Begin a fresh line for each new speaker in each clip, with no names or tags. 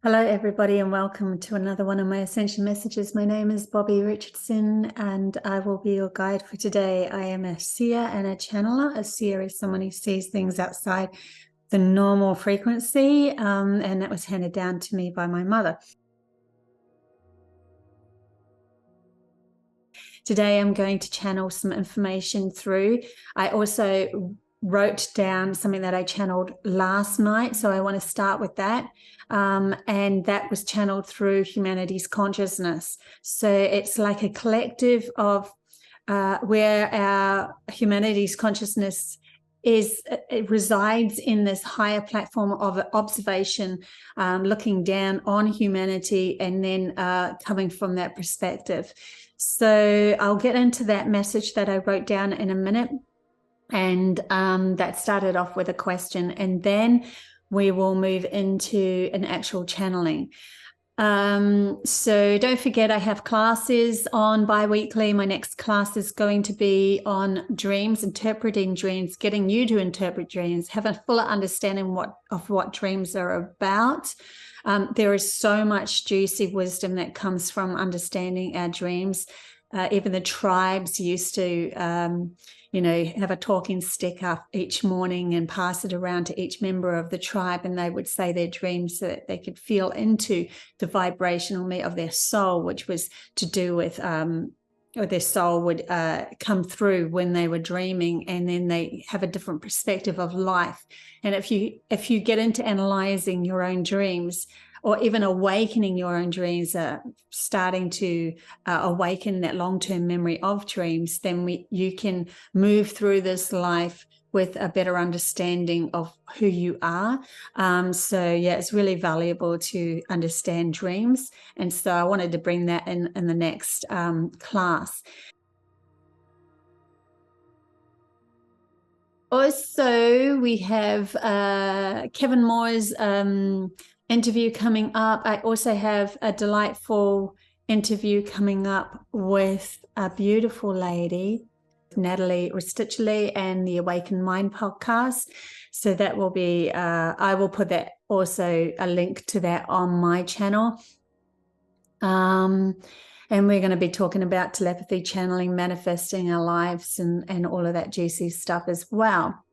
Hello, everybody, and welcome to another one of my Ascension Messages. My name is Bobbie Richardson, and I will be your guide for today. I am a seer and a channeler. A seer is someone who sees things outside the normal frequency, and that was handed down to me by my mother. Today, I'm going to channel some information through. I also wrote down something that I channeled last night, so I want to start with that. And that was channeled through humanity's consciousness. So it's like a collective of where our humanity's consciousness is, it resides in this higher platform of observation, looking down on humanity and then coming from that perspective. So I'll get into that message that I wrote down in a minute. And that started off with a question, and then we will move into an actual channeling. So don't forget, I have classes on bi-weekly. My next class is going to be on dreams, interpreting dreams, getting you to interpret dreams, have a fuller understanding of what dreams are about. There is so much juicy wisdom that comes from understanding our dreams. Even the tribes used to have a talking stick up each morning and pass it around to each member of the tribe, and they would say their dreams so that they could feel into the vibrational me of their soul, which was to do with or their soul would come through when they were dreaming, and then they have a different perspective of life. And if you get into analyzing your own dreams, or even awakening your own dreams, starting to awaken that long-term memory of dreams, then you can move through this life with a better understanding of who you are. So yeah, it's really valuable to understand dreams. And so I wanted to bring that in the next class. Also, we have Kevin Moore's interview coming up. I also have a delightful interview coming up with a beautiful lady, Natalie Ristichley, and the Awakened Mind podcast. So that will be, I will put that also a link to that on my channel. And we're going to be talking about telepathy, channeling, manifesting our lives, and all of that juicy stuff as well.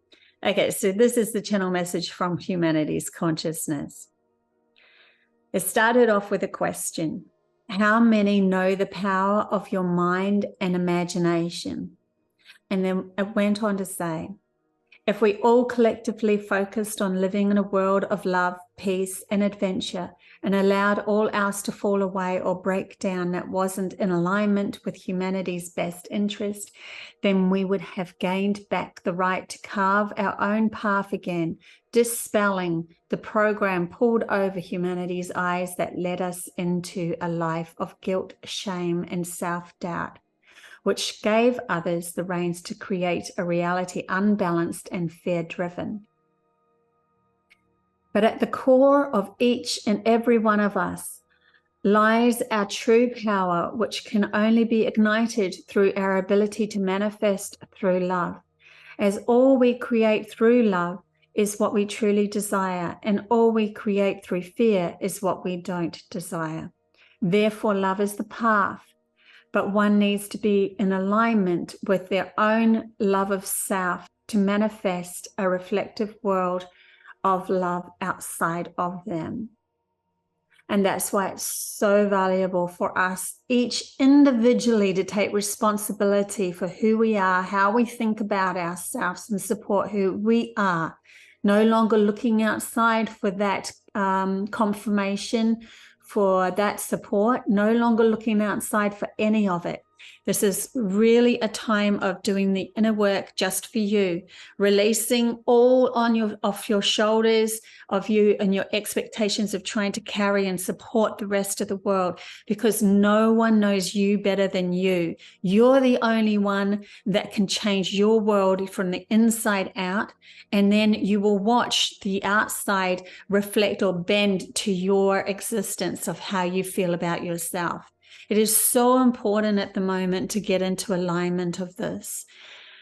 Okay, so this is the channel message from humanity's consciousness. It started off with a question. How many know the power of your mind and imagination? And then it went on to say, if we all collectively focused on living in a world of love, peace, and adventure, and allowed all else to fall away or break down that wasn't in alignment with humanity's best interest, then we would have gained back the right to carve our own path again, dispelling the program pulled over humanity's eyes that led us into a life of guilt, shame, and self-doubt, which gave others the reins to create a reality unbalanced and fear-driven. But at the core of each and every one of us lies our true power, which can only be ignited through our ability to manifest through love, as all we create through love is what we truly desire, and all we create through fear is what we don't desire. Therefore, love is the path, but one needs to be in alignment with their own love of self to manifest a reflective world of love outside of them. And that's why it's so valuable for us each individually to take responsibility for who we are, how we think about ourselves, and support who we are. No longer looking outside for that confirmation, for that support, no longer looking outside for any of it. This is really a time of doing the inner work just for you, releasing all off your shoulders of you and your expectations of trying to carry and support the rest of the world, because no one knows you better than you. You're the only one that can change your world from the inside out, and then you will watch the outside reflect or bend to your existence of how you feel about yourself. It is so important at the moment to get into alignment of this,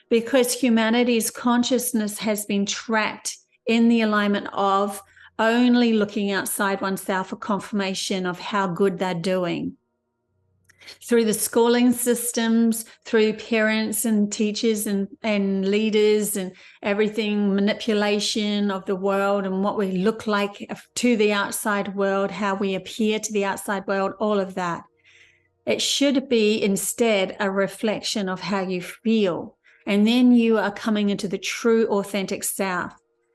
because humanity's consciousness has been trapped in the alignment of only looking outside oneself for confirmation of how good they're doing. Through the schooling systems, through parents and teachers and leaders and everything, manipulation of the world and what we look like to the outside world, how we appear to the outside world, all of that. It should be instead a reflection of how you feel. And then you are coming into the true, authentic self.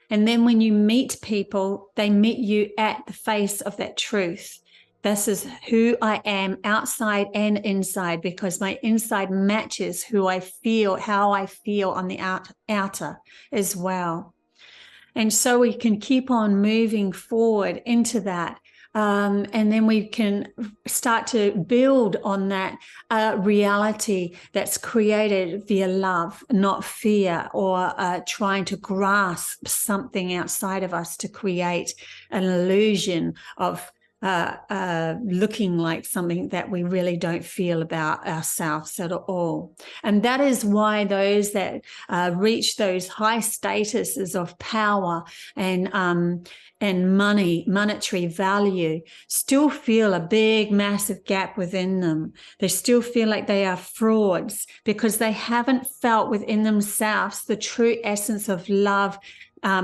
And then when you meet people, they meet you at the face of that truth. This is who I am outside and inside, because my inside matches who I feel, how I feel on the outer as well. And so we can keep on moving forward into that. And then we can start to build on that reality that's created via love, not fear, or trying to grasp something outside of us to create an illusion of looking like something that we really don't feel about ourselves at all. And that is why those that reach those high statuses of power and money, monetary value, still feel a big, massive gap within them. They still feel like they are frauds because they haven't felt within themselves the true essence of love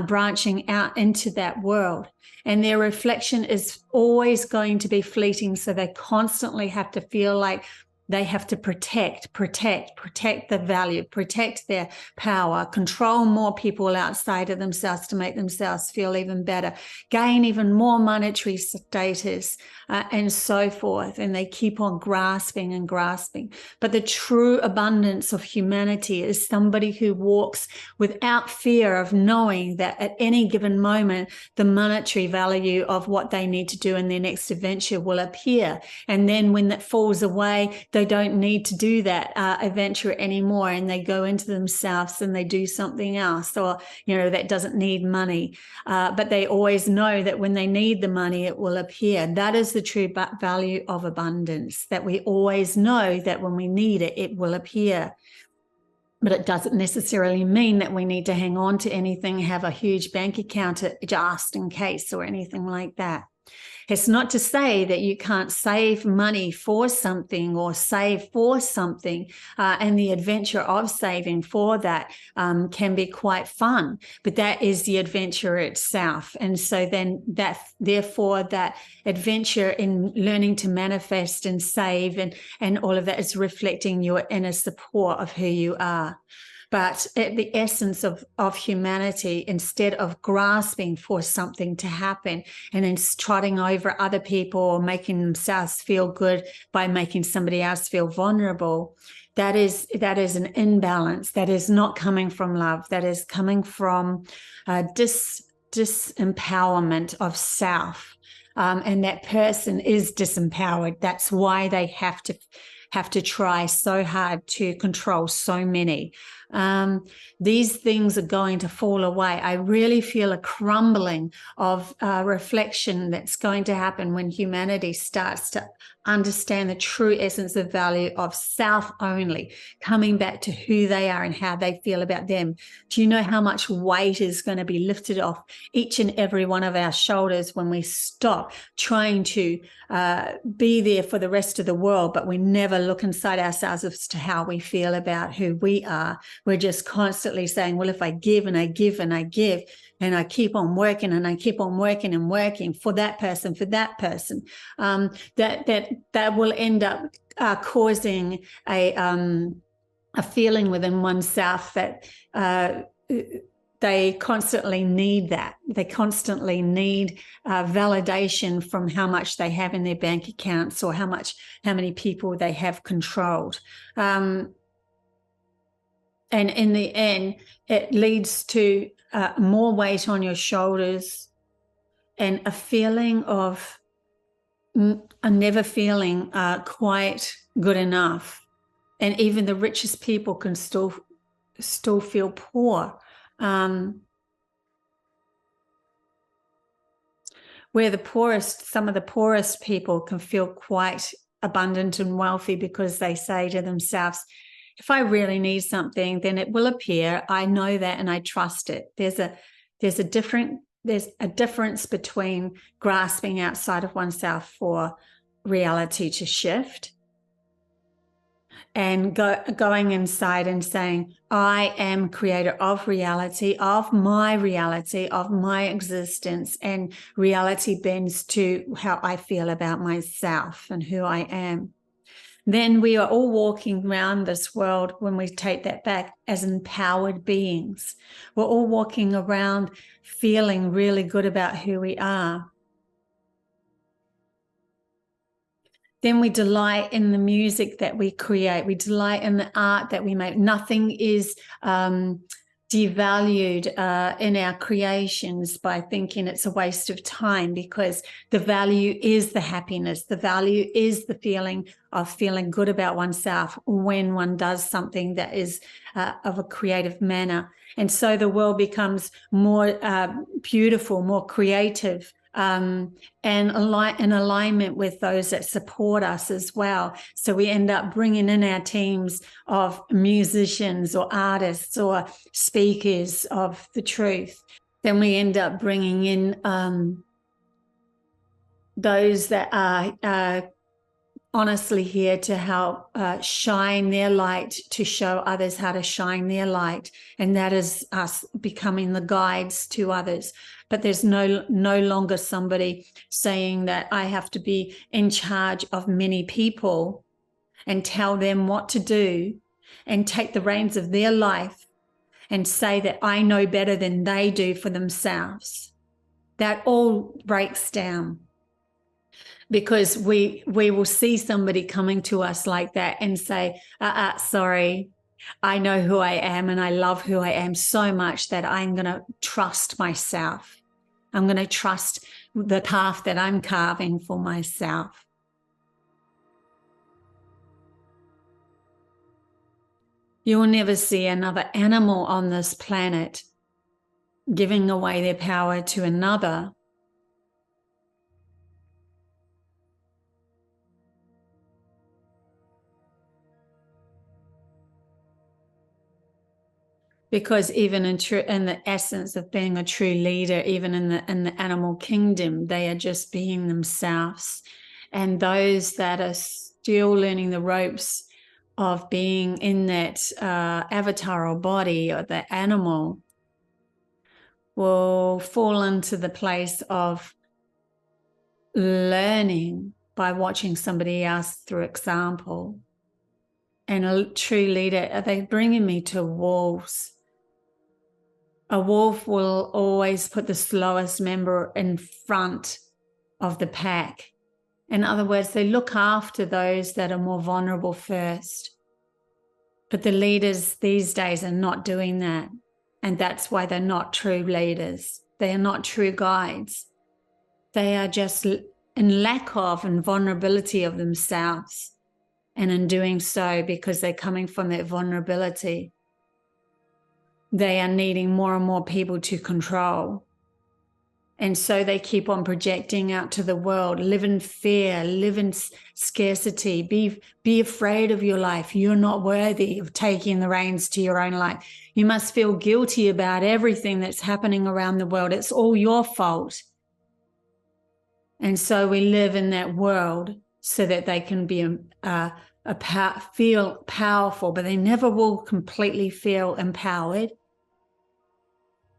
branching out into that world. And their reflection is always going to be fleeting, so they constantly have to feel like they have to protect the value, protect their power, control more people outside of themselves to make themselves feel even better, gain even more monetary status, and so forth. And they keep on grasping and grasping. But the true abundance of humanity is somebody who walks without fear of knowing that at any given moment, the monetary value of what they need to do in their next adventure will appear. And then when that falls away, they don't need to do that adventure anymore, and they go into themselves and they do something else, or that doesn't need money, but they always know that when they need the money it will appear. That is the true value of abundance, that we always know that when we need it, it will appear. But it doesn't necessarily mean that we need to hang on to anything, have a huge bank account just in case or anything like that. It's not to say that you can't save money for something or save for something, and the adventure of saving for that can be quite fun, but that is the adventure itself. And so then therefore that adventure in learning to manifest and save and all of that is reflecting your inner support of who you are. But at the essence of humanity, instead of grasping for something to happen and then trotting over other people or making themselves feel good by making somebody else feel vulnerable, that is an imbalance. That is not coming from love. That is coming from disempowerment of self. And that person is disempowered. That's why they have to try so hard to control so many. These things are going to fall away. I really feel a crumbling of reflection that's going to happen when humanity starts to understand the true essence of value of self only, coming back to who they are and how they feel about them. Do you know how much weight is going to be lifted off each and every one of our shoulders when we stop trying to be there for the rest of the world, but we never look inside ourselves as to how we feel about who we are? We're just constantly saying, well, if I give and I give and I give and I keep on working and I keep on working and working for that person, that will end up causing a feeling within oneself that they constantly need that. They constantly need validation from how much they have in their bank accounts or how many people they have controlled. And in the end, it leads to more weight on your shoulders and a feeling of never feeling quite good enough. And even the richest people can still feel poor. Where some of the poorest people can feel quite abundant and wealthy because they say to themselves, if I really need something, then it will appear. I know that and I trust it. There's a different there's a difference between grasping outside of oneself for reality to shift and going inside and saying, I am creator of reality, of my existence, and reality bends to how I feel about myself and who I am. Then we are all walking around this world, when we take that back, as empowered beings. We're all walking around feeling really good about who we are. Then we delight in the music that we create. We delight in the art that we make. Nothing is devalued in our creations by thinking it's a waste of time, because the value is the happiness. The value is the feeling of feeling good about oneself when one does something that is of a creative manner. And so the world becomes more beautiful, more creative, and in alignment with those that support us as well. So we end up bringing in our teams of musicians or artists or speakers of the truth. Then we end up bringing in those that are honestly here to help shine their light, to show others how to shine their light. And that is us becoming the guides to others. But there's no longer somebody saying that I have to be in charge of many people and tell them what to do and take the reins of their life and say that I know better than they do for themselves. That all breaks down, because we will see somebody coming to us like that and say, sorry, I know who I am and I love who I am so much that I'm going to trust myself. I'm going to trust the path that I'm carving for myself. You will never see another animal on this planet giving away their power to another. Because even in the essence of being a true leader, even in the animal kingdom, they are just being themselves. And those that are still learning the ropes of being in that avatar or body or the animal will fall into the place of learning by watching somebody else through example. And a true leader, are they bringing me to wolves? A wolf will always put the slowest member in front of the pack. In other words, they look after those that are more vulnerable first. But the leaders these days are not doing that. And that's why they're not true leaders. They are not true guides. They are just in lack of and vulnerability of themselves. And in doing so, because they're coming from that vulnerability, they are needing more and more people to control. And so they keep on projecting out to the world, live in fear, live in scarcity, be afraid of your life. You're not worthy of taking the reins to your own life. You must feel guilty about everything that's happening around the world. It's all your fault. And so we live in that world so that they can be feel powerful, but they never will completely feel empowered,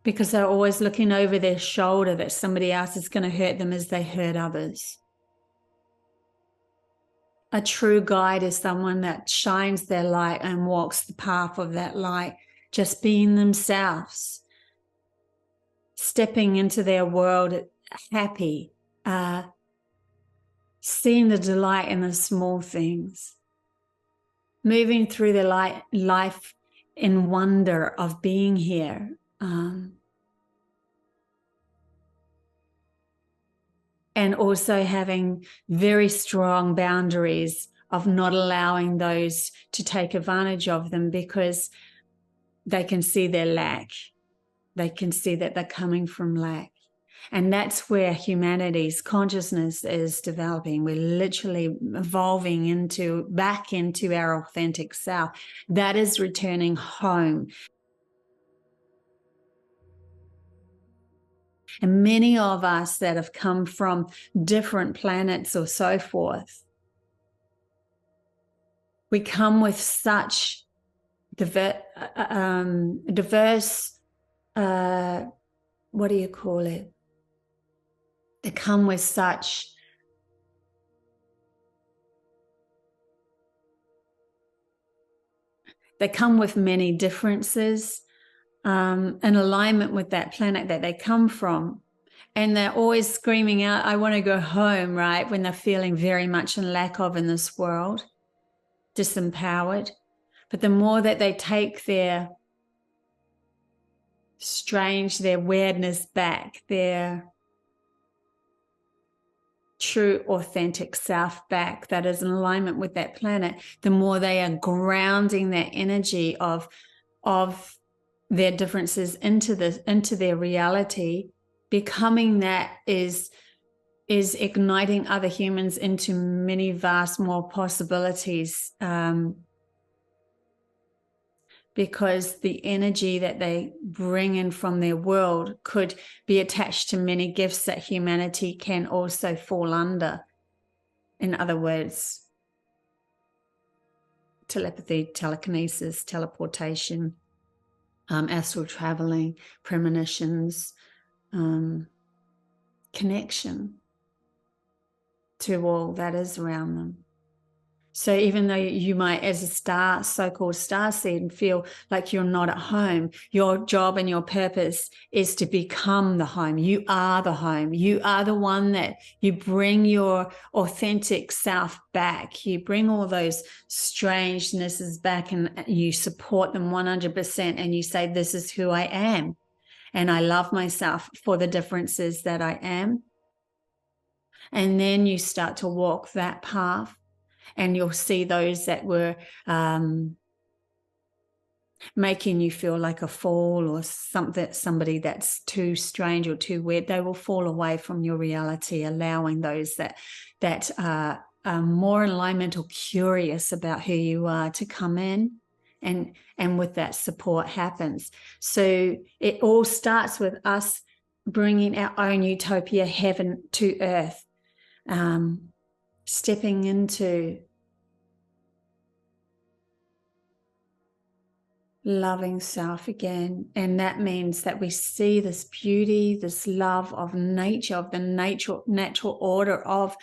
because they're always looking over their shoulder that somebody else is going to hurt them as they hurt others. A true guide is someone that shines their light and walks the path of that light, just being themselves, stepping into their world happy, seeing the delight in the small things, moving through their life in wonder of being here. And also having very strong boundaries of not allowing those to take advantage of them, because they can see their lack. They can see that they're coming from lack. And that's where humanity's consciousness is developing. We're literally evolving back into our authentic self. That is returning home. And many of us that have come from different planets or so forth, we come with such diverse, what do you call it? They come with such many differences in alignment with that planet that they come from. And they're always screaming out, I want to go home, right? When they're feeling very much in lack of in this world, disempowered. But the more that they take their weirdness back, their true, authentic self back that is in alignment with that planet, the more they are grounding that energy of their differences into their reality, becoming that is igniting other humans into many vast more possibilities, because the energy that they bring in from their world could be attached to many gifts that humanity can also fall under. In other words, telepathy, telekinesis, teleportation, astral traveling, premonitions, connection to all that is around them. So even though you might, as a so-called star seed, feel like you're not at home, your job and your purpose is to become the home. You are the home. You are the one that you bring your authentic self back. You bring all those strangenesses back and you support them 100%. And you say, this is who I am. And I love myself for the differences that I am. And then you start to walk that path. And you'll see those that were making you feel like a fool or somebody that's too strange or too weird. They will fall away from your reality, allowing those that are more in alignment or curious about who you are to come in. And with that, support happens. So it all starts with us bringing our own utopia, heaven to earth. Stepping into loving self again. And that means that we see this beauty, this love of nature, of the natural order of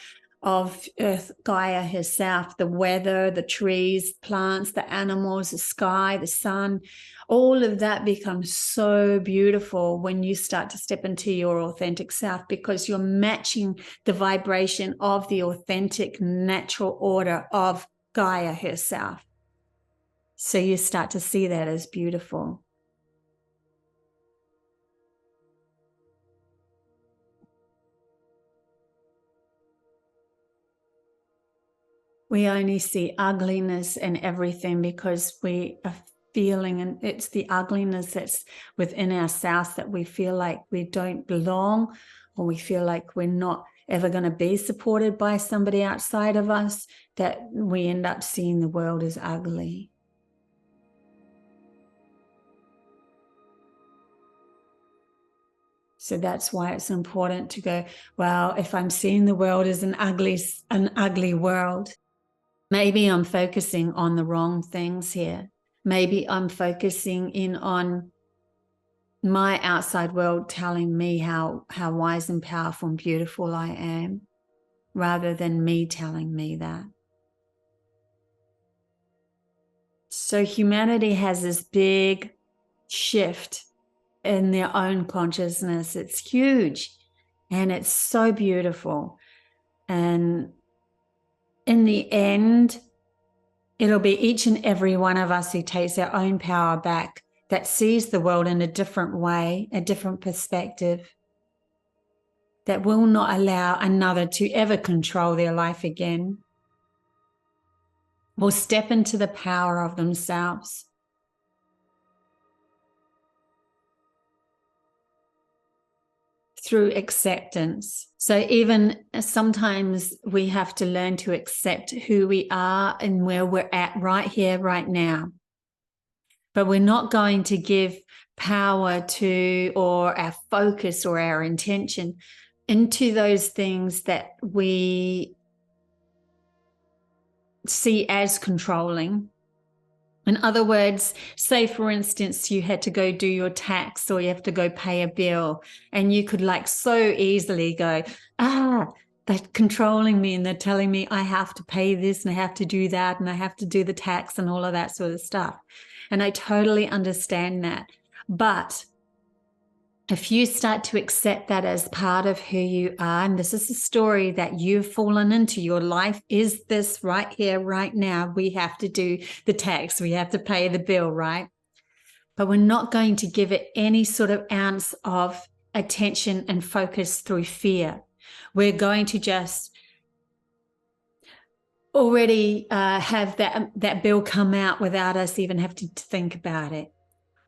Earth, Gaia herself, the weather, the trees, plants, the animals, the sky, the sun. All of that becomes so beautiful when you start to step into your authentic self, because you're matching the vibration of the authentic natural order of Gaia herself. So you start to see that as beautiful. We only see ugliness in everything because we are feeling, and it's the ugliness that's within ourselves that we feel like we don't belong, or we feel like we're not ever going to be supported by somebody outside of us, that we end up seeing the world as ugly. So that's why it's important to go, well, if I'm seeing the world as an ugly world, maybe I'm focusing on the wrong things here. Maybe I'm focusing in on my outside world telling me how wise and powerful and beautiful I am, rather than me telling me that. So humanity has this big shift in their own consciousness. It's huge and it's so beautiful. And in the end, it'll be each and every one of us who takes our own power back, that sees the world in a different way, a different perspective, that will not allow another to ever control their life again, will step into the power of themselves. Through acceptance. So even sometimes we have to learn to accept who we are and where we're at right here, right now. But we're not going to give power to, or our focus or our intention into those things that we see as controlling. In other words, say for instance, you had to go do your tax or you have to go pay a bill, and you could like so easily go, they're controlling me and they're telling me I have to pay this and I have to do that and I have to do the tax and all of that sort of stuff. And I totally understand that. But if you start to accept that as part of who you are, and this is a story that you've fallen into, your life is this right here, right now, we have to do the tax, we have to pay the bill, right? But we're not going to give it any sort of ounce of attention and focus through fear. We're going to just already have that bill come out without us even having to think about it.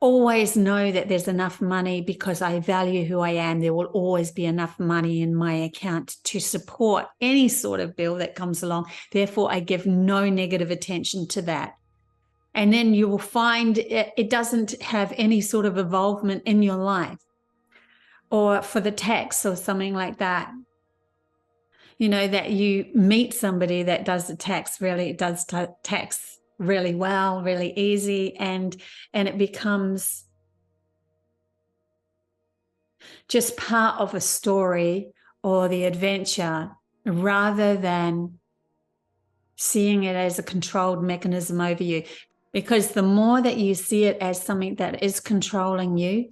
Always know that there's enough money because I value who I am. There will always be enough money in my account to support any sort of bill that comes along. Therefore, I give no negative attention to that. And then you will find it doesn't have any sort of involvement in your life. Or for the tax or something like that, you know, that you meet somebody that does the tax tax really well, really easy, and it becomes just part of a story or the adventure, rather than seeing it as a controlled mechanism over you. Because the more that you see it as something that is controlling you,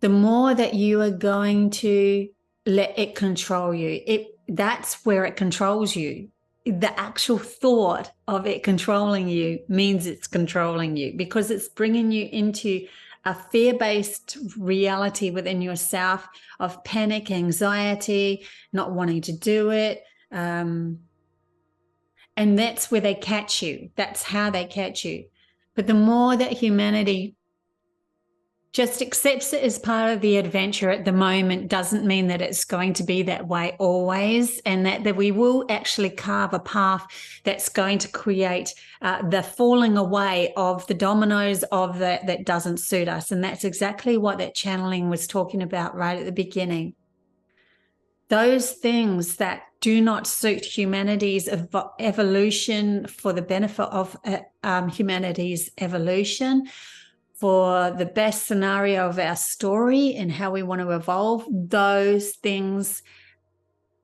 the more that you are going to let it control you. That's where it controls you. The actual thought of it controlling you means it's controlling you, because it's bringing you into a fear-based reality within yourself of panic, anxiety, not wanting to do it. And that's where they catch you. That's how they catch you. But the more that humanity just accepts it as part of the adventure at the moment, doesn't mean that it's going to be that way always, and that we will actually carve a path that's going to create the falling away of the dominoes of that doesn't suit us. And that's exactly what that channeling was talking about right at the beginning. Those things that do not suit humanity's evolution, for the benefit of humanity's evolution, for the best scenario of our story and how we want to evolve, those things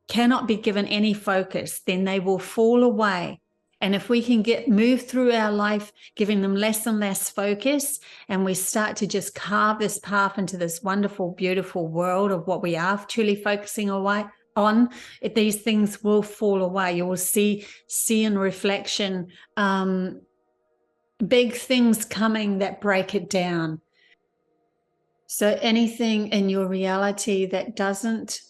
cannot be given any focus. Then they will fall away. And if we can move through our life giving them less and less focus, and we start to just carve this path into this wonderful, beautiful world of what we are truly focusing on, these things will fall away. You will see in reflection big things coming that break it down. So anything in your reality that doesn't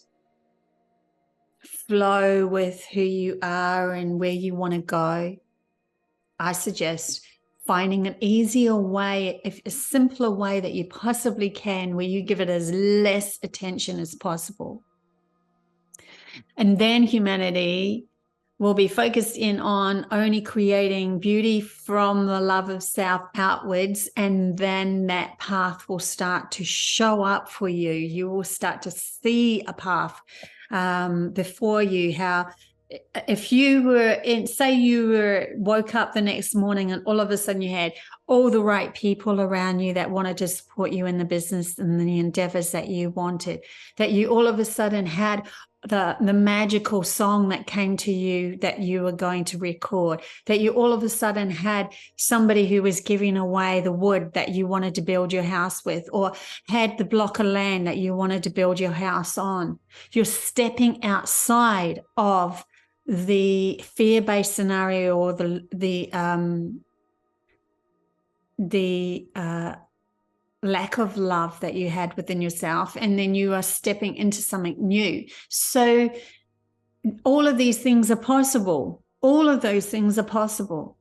flow with who you are and where you want to go, I suggest finding an easier way, a simpler way that you possibly can, where you give it as less attention as possible. And then humanity will be focused in on only creating beauty from the love of self outwards, and then that path will start to show up for you. You will start to see a path before you. How if you were woke up the next morning and all of a sudden you had all the right people around you that wanted to support you in the business and the endeavors that you wanted, that you all of a sudden had the magical song that came to you that you were going to record, that you all of a sudden had somebody who was giving away the wood that you wanted to build your house with, or had the block of land that you wanted to build your house on. You're stepping outside of the fear-based scenario or the lack of love that you had within yourself, and then you are stepping into something new. So all of these things are possible. All of those things are possible,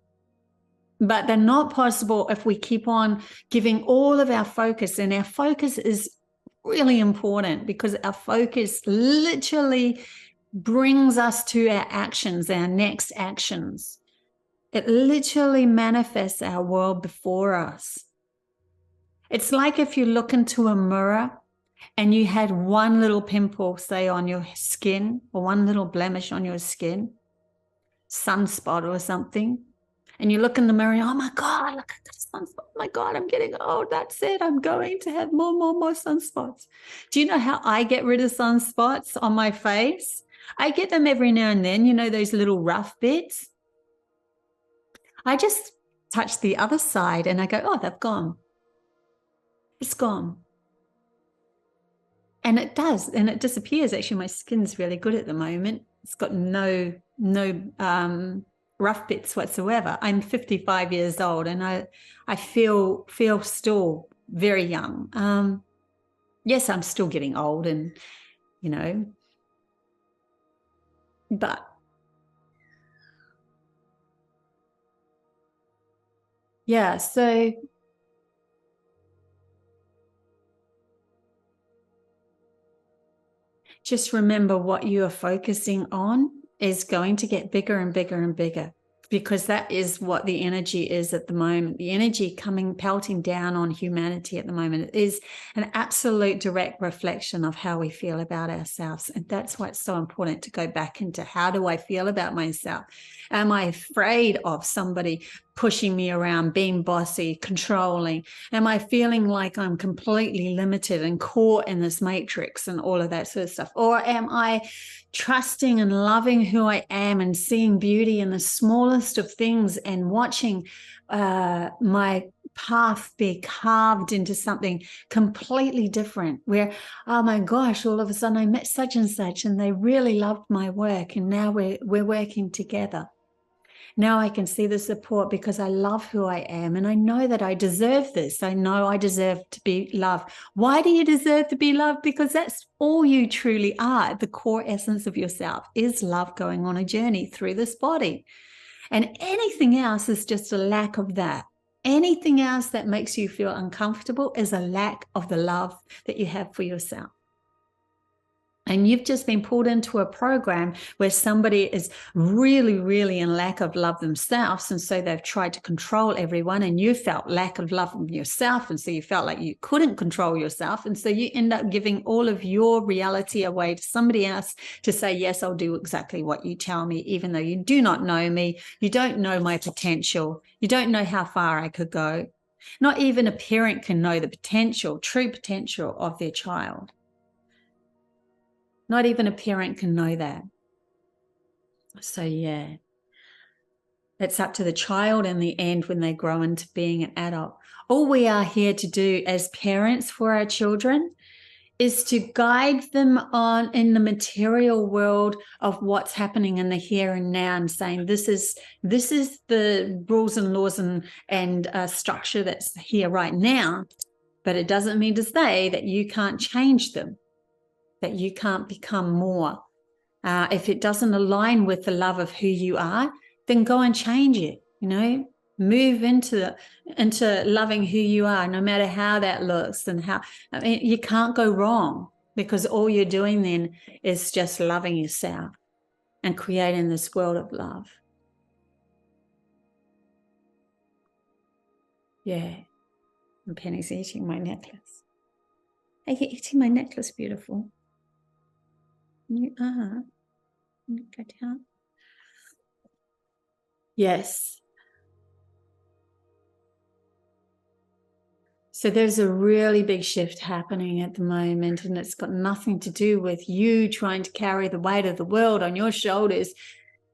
but they're not possible if we keep on giving all of our focus. And our focus is really important, because our focus literally brings us to our actions, our next actions. It literally manifests our world before us. It's like if you look into a mirror and you had one little pimple, say, on your skin, or one little blemish on your skin, sunspot or something, and you look in the mirror and, oh my God, look at this sunspot. Oh my God, I'm getting old. That's it. I'm going to have more sunspots. Do you know how I get rid of sunspots on my face? I get them every now and then, you know, those little rough bits. I just touch the other side and I go, oh, they've gone. It's gone. And it does, and it disappears. Actually, my skin's really good at the moment. It's got no rough bits whatsoever. I'm 55 years old and I feel still very young. Yes, I'm still getting old, and you know, but yeah, so just remember what you are focusing on is going to get bigger and bigger and bigger, because that is what the energy is at the moment. The energy pelting down on humanity at the moment is an absolute direct reflection of how we feel about ourselves. And that's why it's so important to go back into, how do I feel about myself? Am I afraid of somebody pushing me around, being bossy, controlling? Am I feeling like I'm completely limited and caught in this matrix and all of that sort of stuff? Or am I trusting and loving who I am and seeing beauty in the smallest of things and watching my path be carved into something completely different, where, oh my gosh, all of a sudden I met such and such and they really loved my work, and now we're working together. Now I can see the support because I love who I am, and I know that I deserve this. I know I deserve to be loved. Why do you deserve to be loved? Because that's all you truly are. The core essence of yourself is love, going on a journey through this body. And anything else is just a lack of that. Anything else that makes you feel uncomfortable is a lack of the love that you have for yourself. And you've just been pulled into a program where somebody is really, really in lack of love themselves. And so they've tried to control everyone, and you felt lack of love from yourself. And so you felt like you couldn't control yourself. And so you end up giving all of your reality away to somebody else to say, yes, I'll do exactly what you tell me, even though you do not know me. You don't know my potential. You don't know how far I could go. Not even a parent can know the potential, true potential of their child. Not even a parent can know that. So yeah, it's up to the child in the end when they grow into being an adult. All we are here to do as parents for our children is to guide them on in the material world of what's happening in the here and now, and saying this is the rules and laws and structure that's here right now. But it doesn't mean to say that you can't change them, that you can't become more. If it doesn't align with the love of who you are, then go and change it, you know, move into loving who you are, no matter how that looks. And how, I mean, you can't go wrong, because all you're doing then is just loving yourself and creating this world of love. Yeah. And Penny's eating my necklace. Hey, you're eating my necklace, beautiful. You are. Go down. Yes. So there's a really big shift happening at the moment, and it's got nothing to do with you trying to carry the weight of the world on your shoulders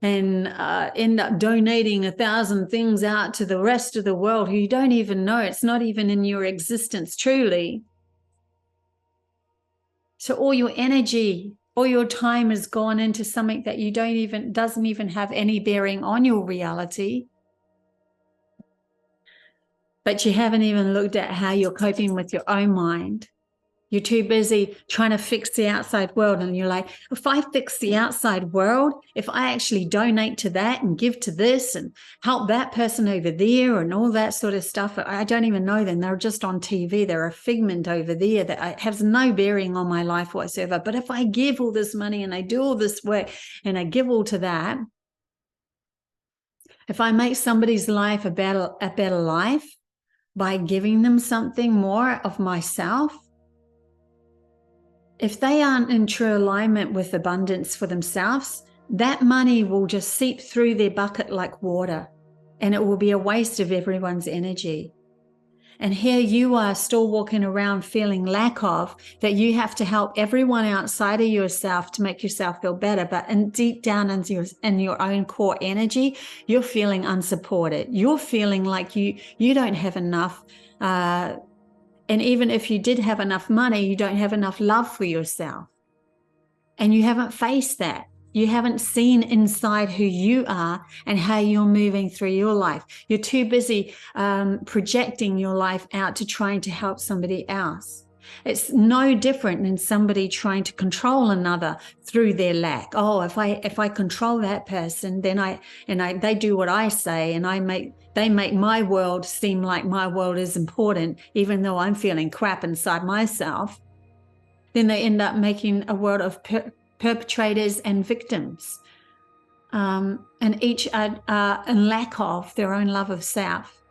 and end up donating 1,000 things out to the rest of the world who you don't even know. It's not even in your existence, truly. So all your energy, all your time has gone into something that you doesn't even have any bearing on your reality. But you haven't even looked at how you're coping with your own mind. You're too busy trying to fix the outside world. And you're like, if I fix the outside world, if I actually donate to that and give to this and help that person over there and all that sort of stuff, I don't even know them. They're just on TV. They're a figment over there that has no bearing on my life whatsoever. But if I give all this money and I do all this work and I give all to that, if I make somebody's life a better life, by giving them something more of myself, if they aren't in true alignment with abundance for themselves, that money will just seep through their bucket like water, and it will be a waste of everyone's energy. And here you are still walking around feeling lack of, that you have to help everyone outside of yourself to make yourself feel better. But deep down in your own core energy, you're feeling unsupported. You're feeling like you don't have enough. And even if you did have enough money, you don't have enough love for yourself. And you haven't faced that. You haven't seen inside who you are and how you're moving through your life. You're too busy projecting your life out to trying to help somebody else. It's no different than somebody trying to control another through their lack. Oh, if I control that person, then they do what I say, and they make my world seem like my world is important, even though I'm feeling crap inside myself. Then they end up making a world of perpetrators and victims, and each are in lack of their own love of self.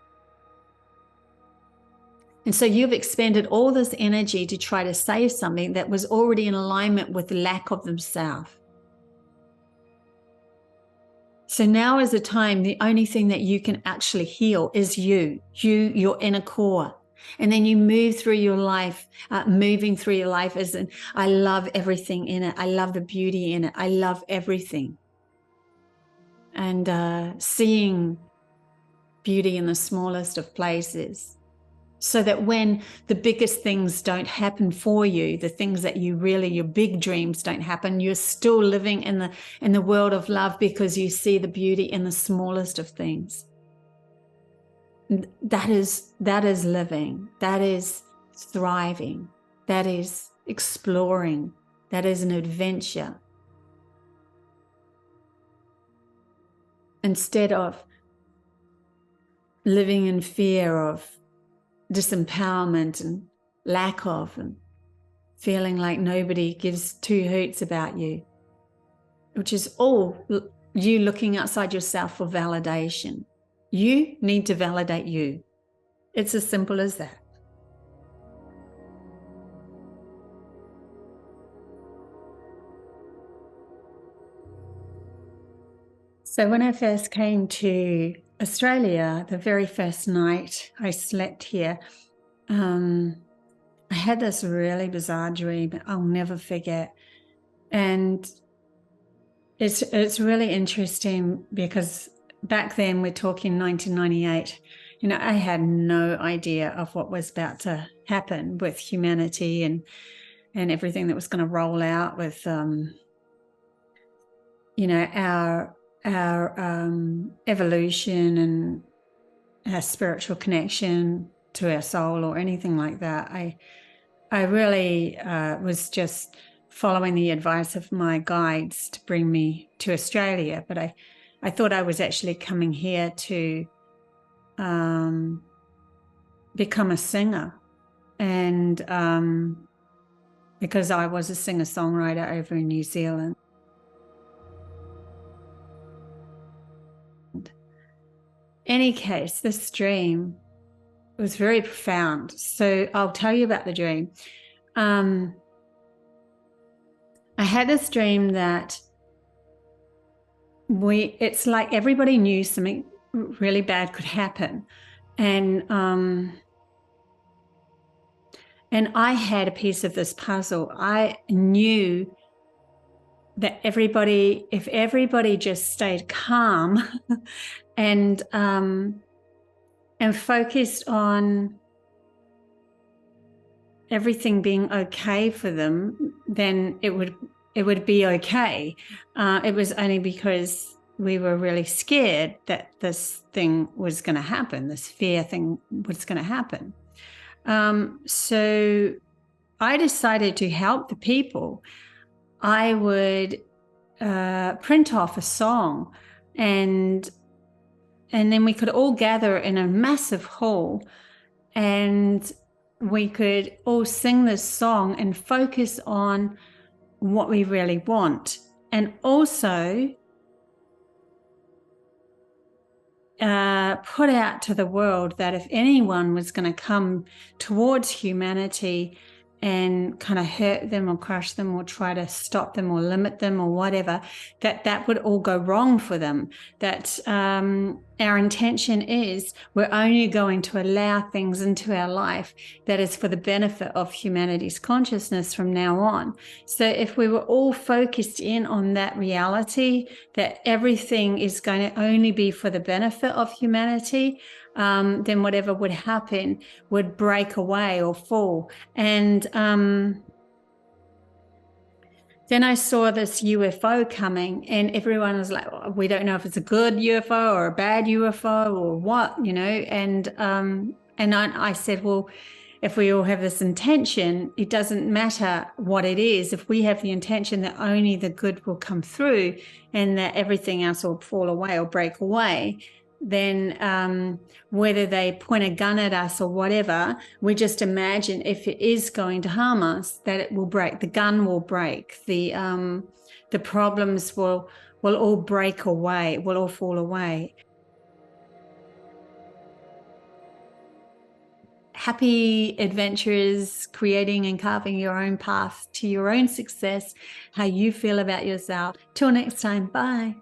And so you've expended all this energy to try to save something that was already in alignment with the lack of themselves. So now is the time, the only thing that you can actually heal is your inner core. And then you move through your life, moving through your life as in, I love everything in it. I love the beauty in it. I love everything. And seeing beauty in the smallest of places. So that when the biggest things don't happen for you, the things that your big dreams don't happen, you're still living in the world of love because you see the beauty in the smallest of things. That is living. That is thriving. That is exploring. That is an adventure. Instead of living in fear of disempowerment and lack of, and feeling like nobody gives two hoots about you, which is all you looking outside yourself for validation. You need to validate you. It's as simple as that. So when I first came to Australia, the very first night I slept here, I had this really bizarre dream I'll never forget. And it's really interesting because back then, we're talking 1998, I had no idea of what was about to happen with humanity and everything that was going to roll out with, our evolution and our spiritual connection to our soul or anything like that. I really was just following the advice of my guides to bring me to Australia, but I thought I was actually coming here to become a singer, and because I was a singer-songwriter over in New Zealand. Any case, this dream was very profound. So I'll tell you about the dream. I had this dream that it's like everybody knew something really bad could happen. And I had a piece of this puzzle. I knew that if everybody just stayed calm and focused on everything being okay for them, then it would be okay. It was only because we were really scared that this thing was going to happen, this fear thing was going to happen. So I decided to help the people. I would print off a song, and then we could all gather in a massive hall, and we could all sing this song and focus on what we really want. And also, put out to the world that if anyone was going to come towards humanity and kind of hurt them or crush them or try to stop them or limit them or whatever, that would all go wrong for them. That our intention is we're only going to allow things into our life that is for the benefit of humanity's consciousness from now on. So if we were all focused in on that reality, that everything is going to only be for the benefit of humanity, then whatever would happen would break away or fall. And then I saw this UFO coming, and everyone was like, oh, we don't know if it's a good UFO or a bad UFO or what, you know. And I said, well, if we all have this intention, it doesn't matter what it is. If we have the intention that only the good will come through and that everything else will fall away or break away, then whether they point a gun at us or whatever, we just imagine if it is going to harm us, that it will break. The gun will break. The problems will all break away, will all fall away. Happy adventures, creating and carving your own path to your own success, how you feel about yourself. Till next time, bye.